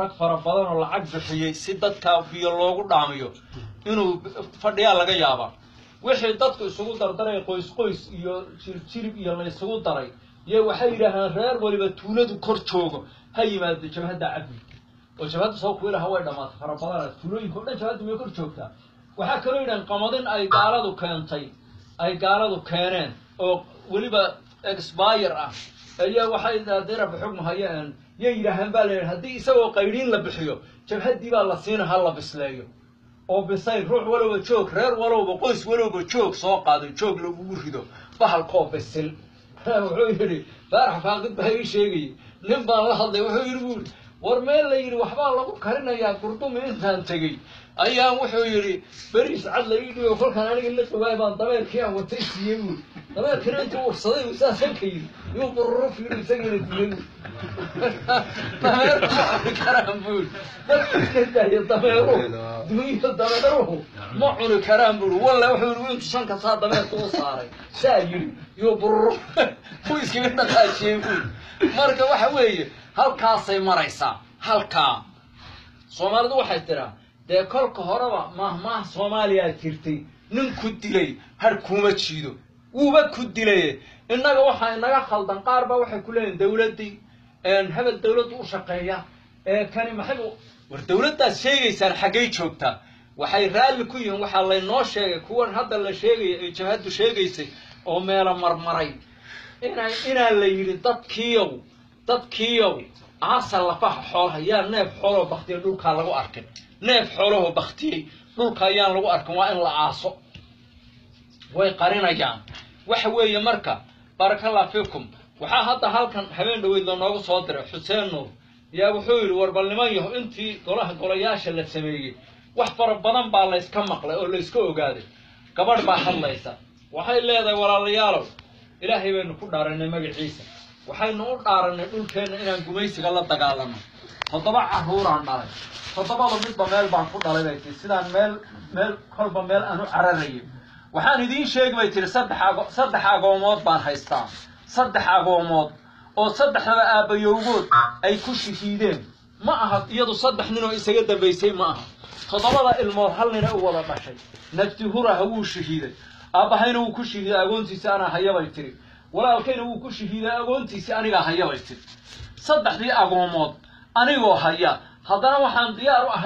rag fara badan oo lacag bixiyay si dadka biyo loogu dhaamiyo inuu fadhiya laga yaaba wixii dadku isugu dardaray qoys iyo jirib iyo la isugu daray iyo waxay yiraahdaan reer waliba tuuladu kor joogo ha yimaado jabhada cabdi oo jabhada soo ku ilaha way dhamaatay fara badan tuulooyinka dhan jabhada way kor joogtaa waxa kale oo yiraan qamadin ay gaaladu keentay ay gaaladu keeneen oo waliba expire ah ayaa waxay daadira xukm hayaan yiraahdaan baa leeyahay hadii isagoo qayriin la bixiyo jabhadii baa la siinaha la bisleeyo oo bisay ruux walba joog reer walba qoys walba joog soo qaaday joog lagu rido bahal koob bisil wuxuu yiri barax faaqid baa sheegay nin baa la hadlay wuxuu yiri war meel la yiri waxba lagu karinayaa qurdumi intaan tagay ayaan wuxuu yiri bariis cad la yiri kolkan aniga la qabay baan dabeerkii aan watay siiyay dabeerkii intuu ursaday uu saasan ka yiri iyo qurruf yiri sagana diin dabeer karambul dadka ya dabeero duuyo dabeero ma cuni karambul walla wuxuu yiri intuu sanka saa dabeerka u saaray saa yiri iyo qurruf ku iskiga dhaqaajiyay marka waxa weeye halkaasay maraysaa halka Soomaalidu waxay tiraa de kolka horaba mahmaah Soomaaliya jirtay nin ku dilay har kuma jiido uuba ku dilay inaga waxa inaga khaldan qaar ba waxay ku leeyeen dawladii habad dawladdu u shaqeeya kani maxay war dawladdaas sheegaysan xagay joogta waxay raali ku yihiin waxa la inoo sheegay kuwan hadda la sheegay ay jahadu sheegaysay oo meel marmaray inaa la yiri dadkiiyow asal la fax xoolaha yaa neef xoolo baqtiyo dhulka lagu arkay neef xoolo baqtiyay dhulka ayaan lagu arkin waa in la aaso way qarinayaan waxa weeye marka barakallahu fiikum waxa hadda halkan habeen dhaweyd la noogu soo diray Xuseen Nuur yaa wuxuu yiri warbalniman yahay intii golayaasha la sameeyay wax fara badan baa la iska maqlay oo la iska ogaaday gabadh baa hadlaysa waxay leedahay walaalayaalow ilaahay baynu ku dhaaranay magaciisa waxaynu u dhaaranay dhulkeena inaan gumaysiga la dagaalano todoba caruuraan dhalay todobada midba meel baan ku dhalay sidaan meel kolba meel aanu cararayo waxaan idin sheegay tir saddex agoomood baan haystaa saddex agoomood oo saddexda aabayowgood ay ku shahiideen ma aha iyadu saddex nin oo isaga dambeysay ma aha todobada ilmood hal nin oo wada dhashay nafti huraha wuu shahiiday aabahayna wuu ku shahiiday agoontiisa ana hayabay tiri walaalkayna wuu ku shahiiday agoontiisa aniga hayabay tiri saddexdii agoomood anigoo haya haddana waxaan diyaar u ahay